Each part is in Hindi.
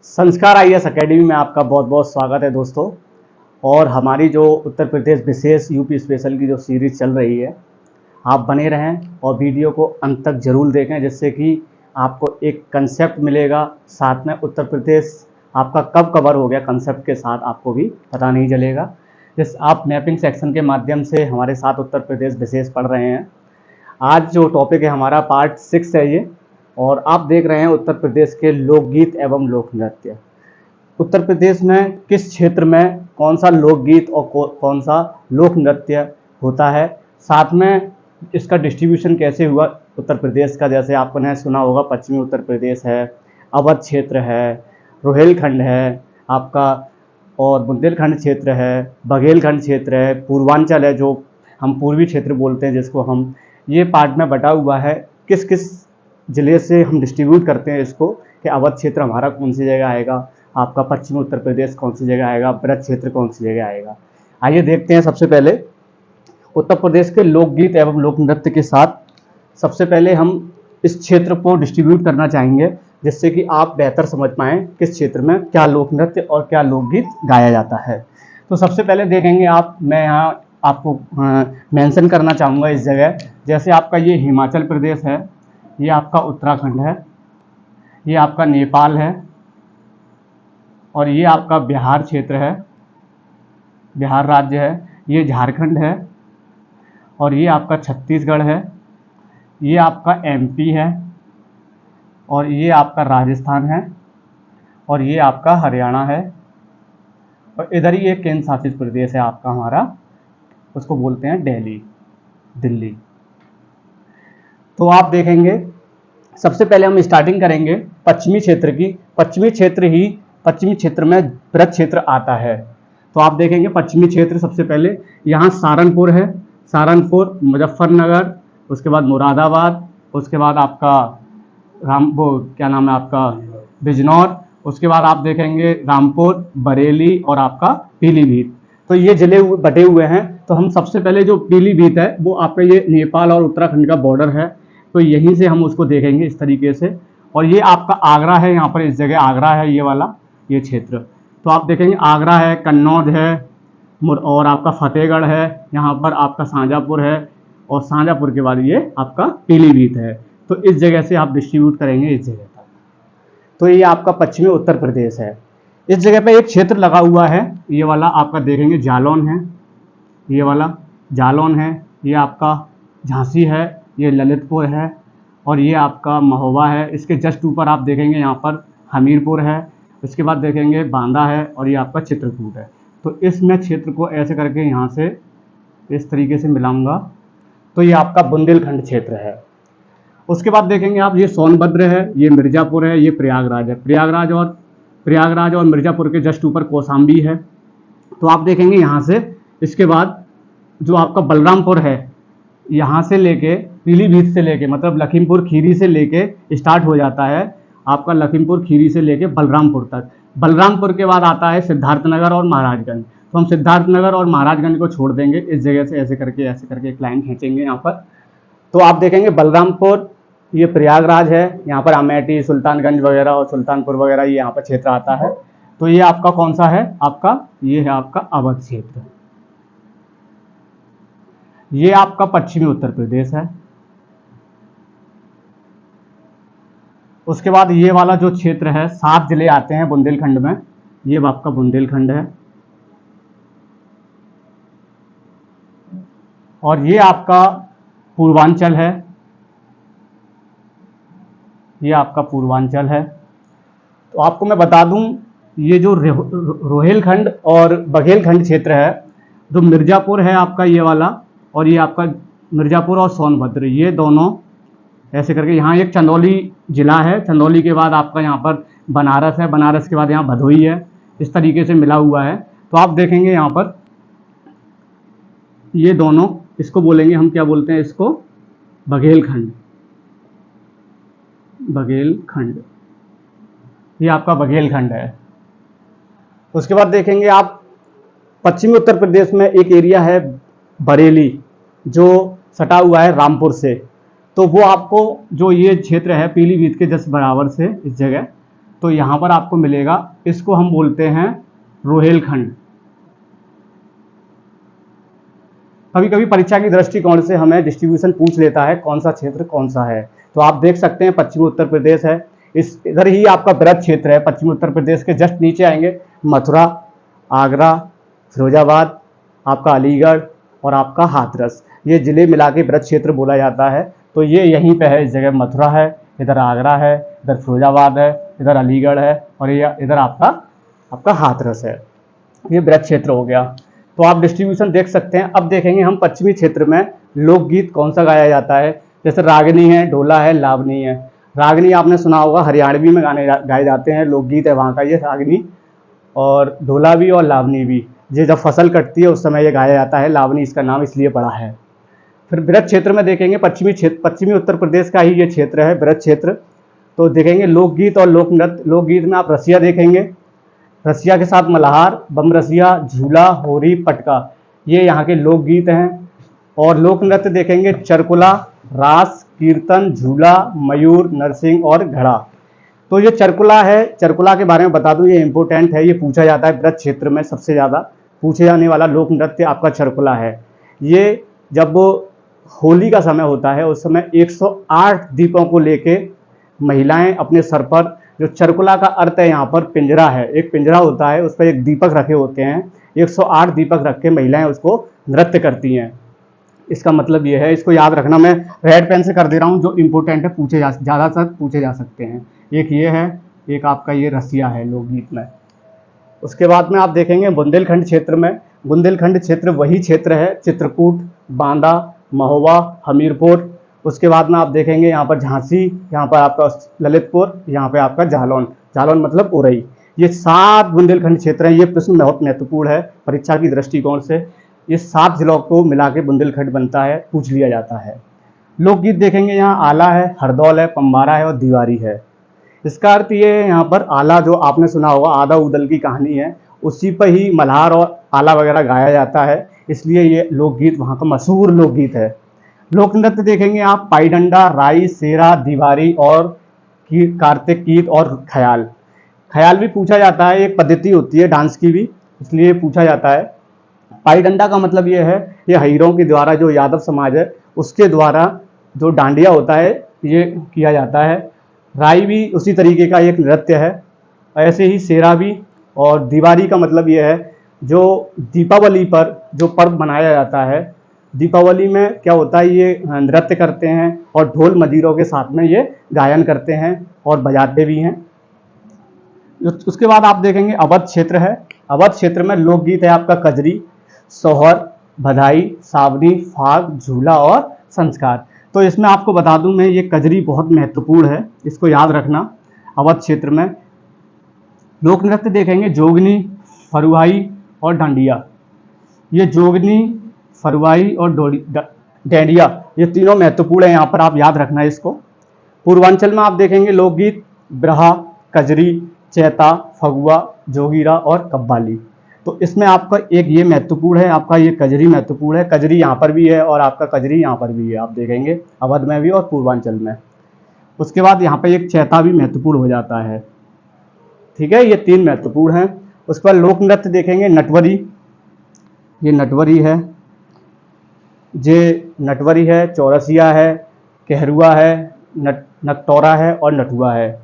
संस्कार आईएएस अकेडमी में आपका बहुत बहुत स्वागत है दोस्तों। और हमारी जो उत्तर प्रदेश विशेष यूपी स्पेशल की जो सीरीज़ चल रही है, आप बने रहें और वीडियो को अंत तक जरूर देखें, जिससे कि आपको एक कंसेप्ट मिलेगा। साथ में उत्तर प्रदेश आपका कब कवर हो गया कंसेप्ट के साथ आपको भी पता नहीं चलेगा। जिस आप मैपिंग सेक्शन के माध्यम से हमारे साथ उत्तर प्रदेश विशेष पढ़ रहे हैं। आज जो टॉपिक है हमारा पार्ट 6 है ये, और आप देख रहे हैं उत्तर प्रदेश के लोकगीत एवं लोक नृत्य। उत्तर प्रदेश में किस क्षेत्र में कौन सा लोकगीत और कौन सा लोक नृत्य होता है, साथ में इसका डिस्ट्रीब्यूशन कैसे हुआ उत्तर प्रदेश का। जैसे आपने सुना होगा पश्चिमी उत्तर प्रदेश है, अवध क्षेत्र है, रोहेलखंड है आपका, और बुंदेलखंड क्षेत्र है, बघेलखंड क्षेत्र है, पूर्वांचल है जो हम पूर्वी क्षेत्र बोलते हैं जिसको हम, ये पार्ट में बटा हुआ है। किस किस ज़िले से हम डिस्ट्रीब्यूट करते हैं इसको, कि अवध क्षेत्र हमारा कौन सी जगह आएगा, आपका पश्चिमी उत्तर प्रदेश कौन सी जगह आएगा, ब्रज क्षेत्र कौन सी जगह आएगा। आइए देखते हैं। सबसे पहले उत्तर प्रदेश के लोकगीत एवं लोक नृत्य के साथ सबसे पहले हम इस क्षेत्र को डिस्ट्रीब्यूट करना चाहेंगे, जिससे कि आप बेहतर समझ पाएँ किस क्षेत्र में क्या लोक नृत्य और क्या लोकगीत गाया जाता है। तो सबसे पहले देखेंगे आप, मैं यहाँ आपको मेंशन करना चाहूँगा इस जगह। जैसे आपका ये हिमाचल प्रदेश है, ये आपका उत्तराखंड है, ये आपका नेपाल है, और ये आपका बिहार क्षेत्र है, बिहार राज्य है, ये झारखंड है, और ये आपका छत्तीसगढ़ है, ये आपका एमपी है, और ये आपका राजस्थान है, और ये आपका हरियाणा है, और इधर ही एक केंद्र शासित प्रदेश है आपका हमारा, उसको बोलते हैं दिल्ली। तो आप देखेंगे सबसे पहले हम स्टार्टिंग करेंगे पश्चिमी क्षेत्र की। पश्चिमी क्षेत्र में ब्रज क्षेत्र आता है। तो आप देखेंगे पश्चिमी क्षेत्र सबसे पहले यहाँ सहारनपुर है, सहारनपुर, मुजफ्फरनगर, उसके बाद मुरादाबाद, उसके बाद आपका क्या नाम है आपका बिजनौर, उसके बाद आप देखेंगे रामपुर, बरेली और आपका पीलीभीत। तो ये जिले बटे हुए हैं। तो हम सबसे पहले जो पीलीभीत है वो आपका ये नेपाल और उत्तराखंड का बॉर्डर है, तो यहीं से हम उसको देखेंगे इस तरीके से। और ये आपका आगरा है, यहाँ पर इस जगह आगरा है, ये वाला ये क्षेत्र। तो आप देखेंगे आगरा है, कन्नौज है, और आपका फतेहगढ़ है, यहाँ पर आपका शाहजहाँपुर है, और शाहजहाँपुर के बाद ये आपका पीलीभीत है। तो इस जगह से आप डिस्ट्रीब्यूट करेंगे इस जगह तक। तो ये आपका पश्चिमी उत्तर प्रदेश है। इस जगह पे एक क्षेत्र लगा हुआ है, ये वाला आपका देखेंगे जालौन है, ये वाला जालौन है, ये आपका झांसी है, ये ललितपुर है, और ये आपका महोबा है। इसके जस्ट ऊपर आप देखेंगे यहाँ पर हमीरपुर है, उसके बाद देखेंगे बांदा है, और ये आपका चित्रकूट है। तो इसमें क्षेत्र को ऐसे करके यहाँ से इस तरीके से मिलाऊंगा, तो ये आपका बुंदेलखंड क्षेत्र है। उसके बाद देखेंगे आप, ये सोनभद्र है, ये मिर्ज़ापुर है, ये प्रयागराज है। प्रयागराज और मिर्ज़ापुर के जस्ट ऊपर कौशाम्बी है। तो आप देखेंगे यहाँ से, इसके बाद जो आपका बलरामपुर है, यहाँ से लेके पीलीभीत से लेके, मतलब लखीमपुर खीरी से लेके स्टार्ट हो जाता है आपका, लखीमपुर खीरी से लेके बलरामपुर तक। बलरामपुर के बाद आता है सिद्धार्थनगर और महाराजगंज। तो हम सिद्धार्थनगर और महाराजगंज को छोड़ देंगे इस जगह से, ऐसे करके एक लाइन खींचेंगे यहाँ पर। तो आप देखेंगे बलरामपुर, ये प्रयागराज है, यहाँ पर अमेठी, सुल्तानगंज वगैरह और सुल्तानपुर वगैरह ये यहाँ पर क्षेत्र आता है। तो ये आपका कौन सा है, आपका ये है आपका अवध क्षेत्र। ये आपका पश्चिमी उत्तर प्रदेश है। उसके बाद ये वाला जो क्षेत्र है, 7 जिले आते हैं बुंदेलखंड में, ये आपका बुंदेलखंड है। और ये आपका पूर्वांचल है, ये आपका पूर्वांचल है। तो आपको मैं बता दूं, ये जो रोहेलखंड और बघेलखंड क्षेत्र है, जो मिर्ज़ापुर है आपका ये वाला, और ये आपका मिर्ज़ापुर और सोनभद्र, ये दोनों ऐसे करके, यहाँ एक चंदौली जिला है, चंदौली के बाद आपका यहाँ पर बनारस है, बनारस के बाद यहाँ भदोही है, इस तरीके से मिला हुआ है। तो आप देखेंगे यहाँ पर ये दोनों, इसको बोलेंगे हम, क्या बोलते हैं इसको, बघेलखंड। ये आपका बघेलखंड है। उसके बाद देखेंगे आप, पश्चिमी उत्तर प्रदेश में एक एरिया है बरेली, जो सटा हुआ है रामपुर से। तो वो आपको जो ये क्षेत्र है पीलीभीत के जस्ट बराबर से इस जगह, तो यहाँ पर आपको मिलेगा, इसको हम बोलते हैं रोहेलखंड। कभी कभी परीक्षा की दृष्टिकोण से हमें डिस्ट्रीब्यूशन पूछ लेता है कौन सा क्षेत्र कौन सा है। तो आप देख सकते हैं पश्चिमी उत्तर प्रदेश है, इस इधर ही आपका बृहद क्षेत्र है। पश्चिमी उत्तर प्रदेश के जस्ट नीचे आएंगे मथुरा, आगरा, फिरोजाबाद, आपका अलीगढ़ और आपका हाथरस, ये जिले मिला के बृहद क्षेत्र बोला जाता है। तो ये यहीं पे है, इस जगह मथुरा है, इधर आगरा है, इधर फिरोजाबाद है, इधर अलीगढ़ है और ये इधर आपका हाथरस है। ये बृहद क्षेत्र हो गया। तो आप डिस्ट्रीब्यूशन देख सकते हैं। अब देखेंगे हम पश्चिमी क्षेत्र में लोकगीत कौन सा गाया जाता है। जैसे रागनी है, ढोला है, लावनी है। रागनी आपने सुना होगा, हरियाणवी में गाने गाए जाते हैं, लोकगीत है वहाँ का ये रागनी, और ढोला भी और लावनी भी। ये जब फसल कटती है उस समय ये गाया जाता है। लावनी इसका नाम इसलिए पड़ा है। फिर बृहद क्षेत्र में देखेंगे, पश्चिमी उत्तर प्रदेश का ही ये क्षेत्र है बृहद क्षेत्र। तो देखेंगे लोकगीत और लोक नृत्य। लोकगीत में आप रसिया देखेंगे, रसिया के साथ मल्हार, बम रसिया, झूला, होरी, पटका, ये यहाँ के लोकगीत हैं। और लोक नृत्य देखेंगे चरकुला, रास, कीर्तन, झूला, मयूर, नरसिंह और घड़ा। तो ये चरकुला है, चरकुला के बारे में बता दूं, ये इंपॉर्टेंट है, ये पूछा जाता है बृहद क्षेत्र में। सबसे ज़्यादा पूछे जाने वाला लोक नृत्य आपका चरकुला है। ये जब होली का समय होता है उस समय 108 दीपों को लेके महिलाएं अपने सर पर, जो चरकुला का अर्थ है यहाँ पर पिंजरा है, एक पिंजरा होता है उस पर एक दीपक रखे होते हैं, 108 दीपक रख के महिलाएं उसको नृत्य करती हैं। इसका मतलब ये है, इसको याद रखना। मैं रेड पेन से कर दे रहा हूँ, जो इम्पोर्टेंट है ज़्यादातर पूछे जा सकते हैं। एक ये है, एक आपका ये रसिया है लोकगीत में। उसके बाद में आप देखेंगे बुंदेलखंड क्षेत्र में। बुंदेलखंड क्षेत्र वही क्षेत्र है, चित्रकूट, बांदा, महोबा, हमीरपुर। उसके बाद में आप देखेंगे यहाँ पर झांसी, यहाँ पर आपका ललितपुर, यहाँ पे आपका जालौन, जालौन मतलब उरई। ये 7 बुंदेलखंड क्षेत्र हैं। ये प्रश्न बहुत महत्वपूर्ण है परीक्षा की दृष्टिकोण से। ये 7 जिलों को मिला के बुंदेलखंड बनता है, पूछ लिया जाता है। लोकगीत देखेंगे, यहाँ आला है, हरदौल है, पंबारा है और दीवारी है। इसका अर्थ ये है, यहाँ पर आला जो आपने सुना होगा, आदा उदल की कहानी है, उसी पर ही मल्हार और आला वगैरह गाया जाता है, इसलिए ये लोकगीत वहाँ का मशहूर लोकगीत है। लोक नृत्य देखेंगे आप, पाईडंडा, राई, सेरा, दीवारी और कार्तिक गीत और ख्याल। ख्याल भी पूछा जाता है, एक पद्धति होती है डांस की भी, इसलिए पूछा जाता है। पाईडंडा का मतलब ये है, ये हईरों के द्वारा, जो यादव समाज है उसके द्वारा जो डांडिया होता है ये किया जाता है। राई भी उसी तरीके का एक नृत्य है, ऐसे ही सेरा भी। और दीवारी का मतलब ये है, जो दीपावली पर जो पर्व मनाया जाता है, दीपावली में क्या होता है, ये नृत्य करते हैं और ढोल मजीरों के साथ में ये गायन करते हैं और बजाते भी हैं। उसके बाद आप देखेंगे अवध क्षेत्र है। अवध क्षेत्र में लोकगीत है आपका कजरी, सोहर, बधाई, सावनी, फाग, झूला और संस्कार। तो इसमें आपको बता दूं मैं, ये कजरी बहुत महत्वपूर्ण है, इसको याद रखना। अवध क्षेत्र में लोक नृत्य देखेंगे जोगनी, फरुआई और डांडिया। ये जोगनी, फरुआई और डांडिया, ये तीनों महत्वपूर्ण है, यहाँ पर आप याद रखना इसको। पूर्वांचल में आप देखेंगे लोकगीत ब्रहा, कजरी, चैता, फगुआ, जोगीरा और कव्वाली। तो इसमें आपका एक ये महत्वपूर्ण है, आपका ये कजरी महत्वपूर्ण है। कजरी यहाँ पर भी है और आपका कजरी यहाँ पर भी है, आप देखेंगे अवध में भी और पूर्वांचल में। उसके बाद यहाँ पे एक चैता भी महत्वपूर्ण हो जाता है। ठीक है, ये 3 महत्वपूर्ण हैं। उस पर लोक नृत्य देखेंगे नटवरी, ये नटवरी है, ये नटवरी है, चौरसिया है, कहरुआ है, नकटोरा है और नठुआ है।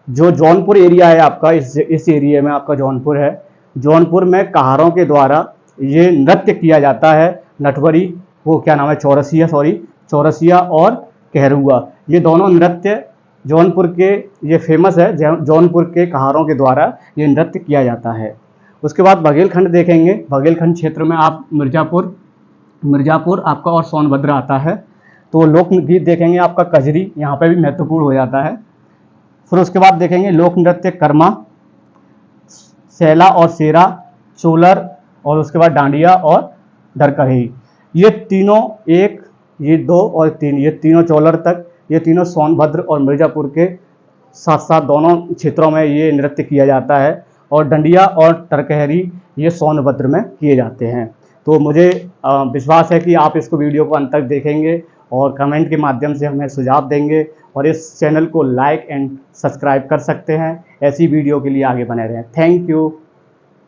जो जौनपुर एरिया है आपका, इस एरिया में आपका जौनपुर है। जौनपुर में कहारों के द्वारा ये नृत्य किया जाता है, नटवरी, वो क्या नाम है, चौरसिया और कहरुआ, ये दोनों नृत्य जौनपुर के ये फेमस है। जौनपुर के कहारों के द्वारा ये नृत्य किया जाता है। उसके बाद बघेलखंड देखेंगे। बघेलखंड क्षेत्र में आप मिर्ज़ापुर आपका और सोनभद्र आता है। तो लोक गीत देखेंगे आपका कजरी, यहाँ पे भी महत्वपूर्ण हो जाता है। फिर उसके बाद देखेंगे लोक नृत्य कर्मा, सैला और सेरा, चोलर और उसके बाद डांडिया और डरकरही। ये तीनों, एक, ये 2 और 3, ये तीनों चोलर तक, ये तीनों सोनभद्र और मिर्ज़ापुर के साथ साथ दोनों क्षेत्रों में ये नृत्य किया जाता है। और डंडिया और टरकहरी ये सोनभद्र में किए जाते हैं। तो मुझे विश्वास है कि आप इसको वीडियो को अंत तक देखेंगे और कमेंट के माध्यम से हमें सुझाव देंगे और इस चैनल को लाइक एंड सब्सक्राइब कर सकते हैं। ऐसी वीडियो के लिए आगे बने रहें। Thank you.